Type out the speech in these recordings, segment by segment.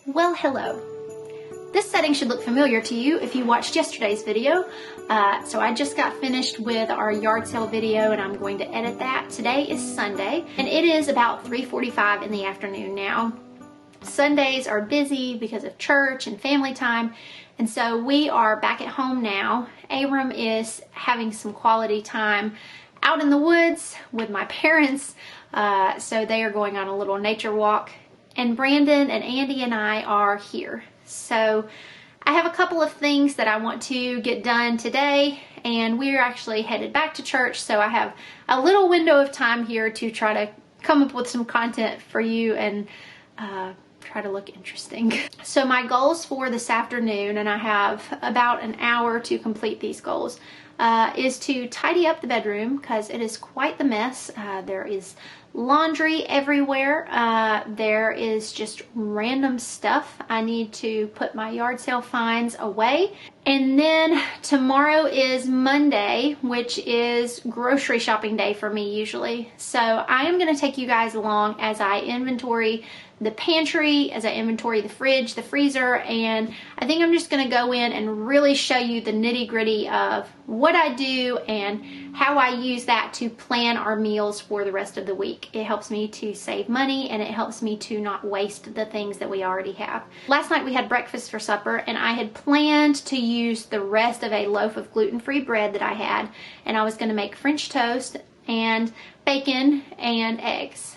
Well, hello. This setting should look familiar to you if you watched yesterday's video. So I just got finished with our yard sale video and I'm going to edit that. Today is Sunday and it is about 3:45 in the afternoon now. Sundays are busy because of church and family time, and so we are back at home now. Abram is having some quality time out in the woods with my parents, so they are going on a little nature walk, and Brandon and Andy and I are here. So I have a couple of things that I want to get done today, and we're actually headed back to church, so I have a little window of time here to try to come up with some content for you and try to look interesting. So my goals for this afternoon, and I have about an hour to complete these goals, is to tidy up the bedroom because it is quite the mess. There is laundry everywhere. There is just random stuff. I need to put my yard sale finds away. And then tomorrow is Monday, which is grocery shopping day for me usually. So I am going to take you guys along as I inventory the pantry, as I inventory the fridge, the freezer, and I think I'm just going to go in and really show you the nitty-gritty of what I do and how I use that to plan our meals for the rest of the week. It helps me to save money and it helps me to not waste the things that we already have. Last night we had breakfast for supper and I had planned to use the rest of a loaf of gluten-free bread that I had, and I was going to make French toast and bacon and eggs.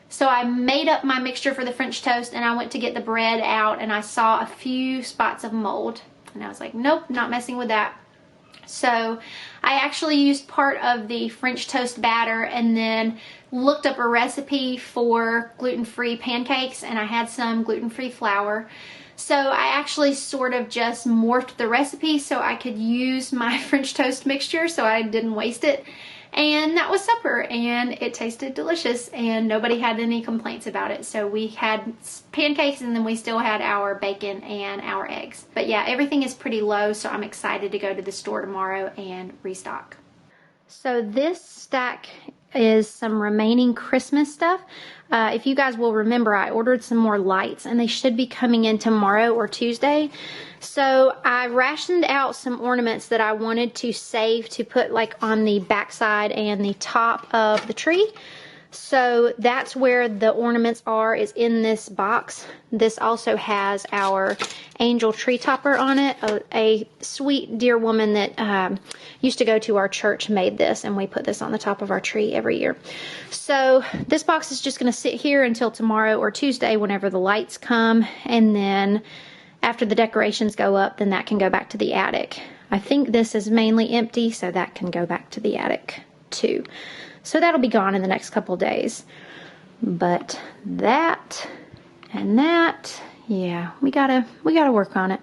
So I made up my mixture for the French toast and I went to get the bread out and I saw a few spots of mold. And I was like, nope, not messing with that. So I actually used part of the French toast batter and then looked up a recipe for gluten-free pancakes, and I had some gluten-free flour. So I actually sort of just morphed the recipe so I could use my French toast mixture so I didn't waste it. And that was supper, and it tasted delicious, and nobody had any complaints about it. So we had pancakes, and then we still had our bacon and our eggs. But yeah, everything is pretty low, so I'm excited to go to the store tomorrow and restock. So this stack is some remaining Christmas stuff. If you guys will remember, I ordered some more lights and they should be coming in tomorrow or Tuesday. So I rationed out some ornaments that I wanted to save to put like on the backside and the top of the tree. So that's where the ornaments are, is in this box. This also has our angel tree topper on it. A sweet dear woman that used to go to our church made this, and we put this on the top of our tree every year. So this box is just going to sit here until tomorrow or Tuesday whenever the lights come, and then after the decorations go up, then that can go back to the attic. I think this is mainly empty, so that can go back to the attic too. So that'll be gone in the next couple days. But that and that, yeah, we gotta work on it.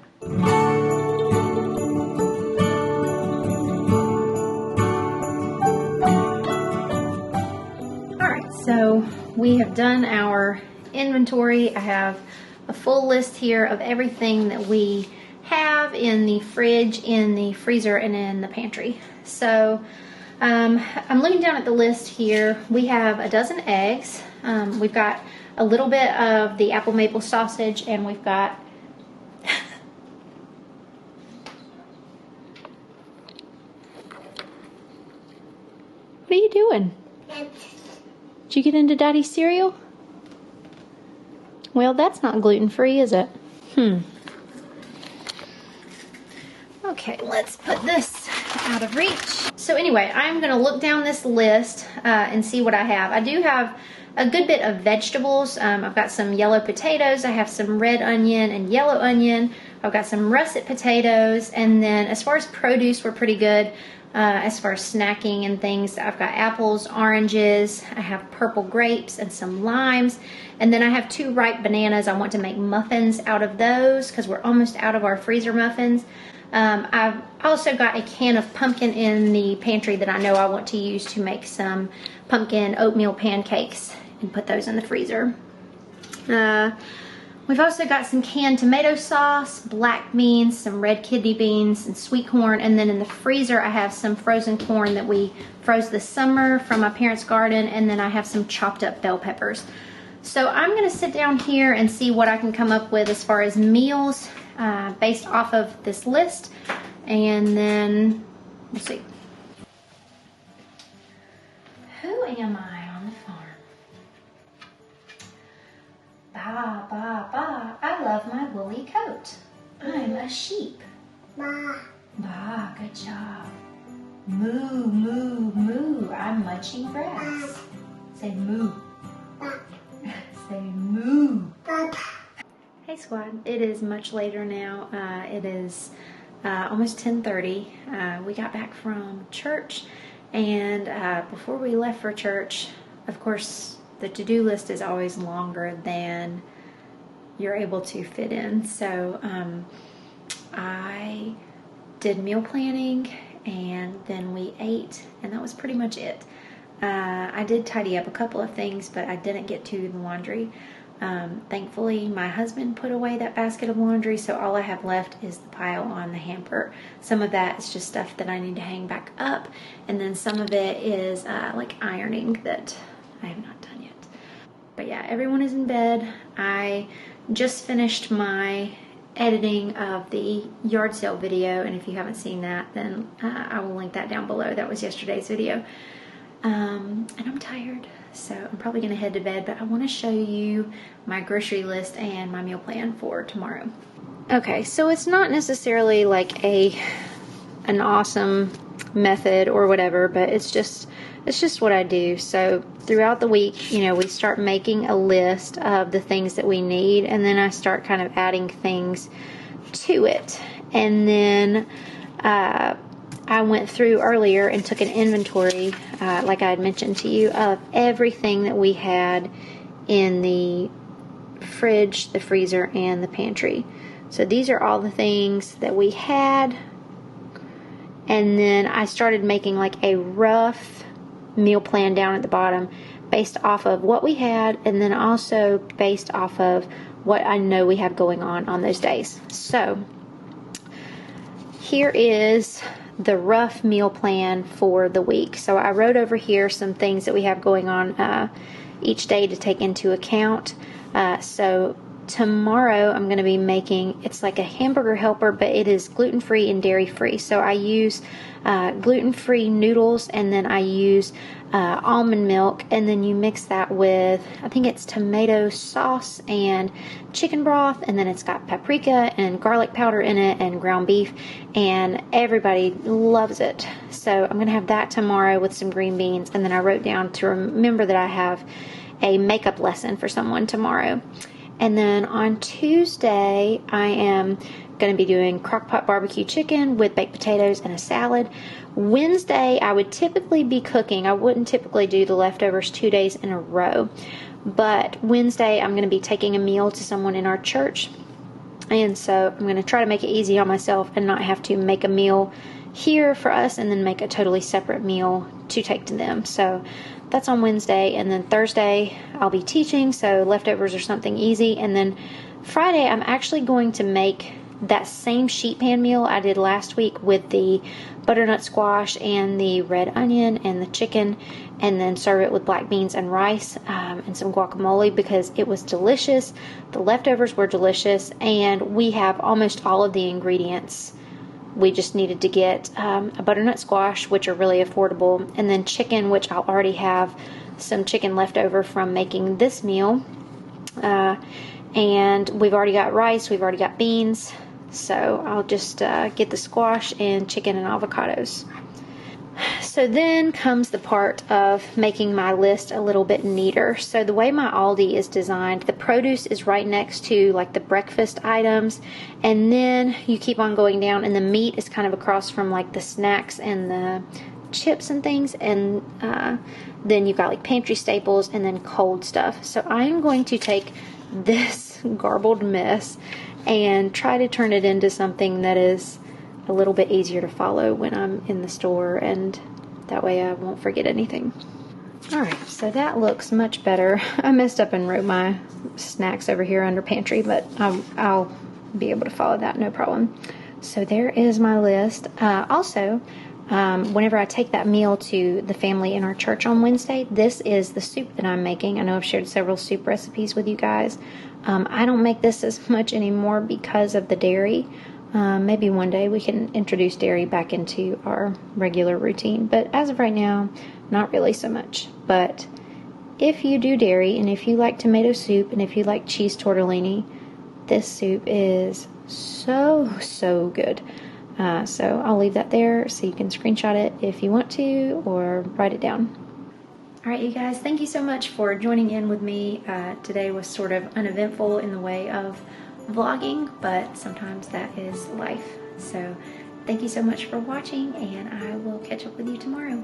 Alright, so we have done our inventory. I have a full list here of everything that we have in the fridge, in the freezer, and in the pantry. So I'm looking down at the list here. We have a dozen eggs. We've got a little bit of the apple maple sausage, and we've got What are you doing? Did you get into Daddy's cereal? Well, that's not gluten-free, is it? Okay, let's put this out of reach. So anyway, I'm going to look down this list and see what I have. I do have a good bit of vegetables. I've got some yellow potatoes. I have some red onion and yellow onion. I've got some russet potatoes. And then as far as produce, we're pretty good. As far as snacking and things, I've got apples, oranges. I have purple grapes and some limes. And then I have 2 ripe bananas. I want to make muffins out of those because we're almost out of our freezer muffins. I've also got a can of pumpkin in the pantry that I know I want to use to make some pumpkin oatmeal pancakes and put those in the freezer. We've also got some canned tomato sauce, black beans, some red kidney beans, and sweet corn. And then in the freezer I have some frozen corn that we froze this summer from my parents' garden, and then I have some chopped up bell peppers. So I'm gonna sit down here and see what I can come up with as far as meals based off of this list, and then we'll see. Who am I on the farm? Ba, ba, ba, I love my woolly coat. I'm a sheep. Ba. Ba, good job. Moo, moo, moo, I'm munching grass. Say moo. Ba. Say moo. Ba. Hey squad, it is much later now. It is almost 10:30. We got back from church, and before we left for church, of course, the to-do list is always longer than you're able to fit in. So I did meal planning, and then we ate, and that was pretty much it. I did tidy up a couple of things, but I didn't get to the laundry. Thankfully, my husband put away that basket of laundry, so all I have left is the pile on the hamper. Some of that is just stuff that I need to hang back up, and then some of it is like ironing that I have not done yet. But yeah, everyone is in bed. I just finished my editing of the yard sale video, and if you haven't seen that, then I will link that down below. That was yesterday's video. And I'm tired, so I'm probably gonna head to bed, but I want to show you my grocery list and my meal plan for tomorrow. Okay, so it's not necessarily like an awesome method or whatever, but it's just what I do. So throughout the week, you know, we start making a list of the things that we need, and then I start kind of adding things to it. And then I went through earlier and took an inventory, like I had mentioned to you, of everything that we had in the fridge, the freezer, and the pantry. So these are all the things that we had. And then I started making like a rough meal plan down at the bottom based off of what we had, and then also based off of what I know we have going on those days. So here is the rough meal plan for the week. So I wrote over here some things that we have going on each day to take into account. So tomorrow I'm going to be making, it's like a hamburger helper, but it is gluten-free and dairy-free. So I use gluten-free noodles, and then I use almond milk, and then you mix that with, I think it's tomato sauce and chicken broth, and then it's got paprika and garlic powder in it and ground beef, and everybody loves it. So I'm going to have that tomorrow with some green beans, and then I wrote down to remember that I have a makeup lesson for someone tomorrow. And then on Tuesday, I am going to be doing crock-pot barbecue chicken with baked potatoes and a salad. Wednesday, I would typically be cooking. I wouldn't typically do the leftovers 2 days in a row. But Wednesday, I'm going to be taking a meal to someone in our church. And so I'm going to try to make it easy on myself and not have to make a meal here for us and then make a totally separate meal to take to them. So that's on Wednesday. And then Thursday, I'll be teaching, so leftovers are something easy. And then Friday, I'm actually going to make that same sheet pan meal I did last week with the butternut squash and the red onion and the chicken, and then serve it with black beans and rice and some guacamole, because it was delicious. The leftovers were delicious, and we have almost all of the ingredients. We just needed to get a butternut squash, which are really affordable, and then chicken, which I'll already have some chicken left over from making this meal. And we've already got rice, we've already got beans, so I'll just get the squash and chicken and avocados. So then comes the part of making my list a little bit neater. So the way my Aldi is designed, the produce is right next to like the breakfast items, and then you keep on going down, and the meat is kind of across from like the snacks and the chips and things, and then you've got like pantry staples and then cold stuff. So I'm going to take this garbled mess and try to turn it into something that is a little bit easier to follow when I'm in the store, and that way I won't forget anything. Alright, so that looks much better. I messed up and wrote my snacks over here under pantry, but I'll be able to follow that, no problem. So there is my list. Also, whenever I take that meal to the family in our church on Wednesday, this is the soup that I'm making. I know I've shared several soup recipes with you guys. I don't make this as much anymore because of the dairy. Maybe one day we can introduce dairy back into our regular routine, but as of right now, not really so much. But if you do dairy, and if you like tomato soup, and if you like cheese tortellini, this soup is so good. So I'll leave that there so you can screenshot it if you want to, or write it down. All right, you guys, thank you so much for joining in with me. Today was sort of uneventful in the way of vlogging, but sometimes that is life. So thank you so much for watching, and I will catch up with you tomorrow.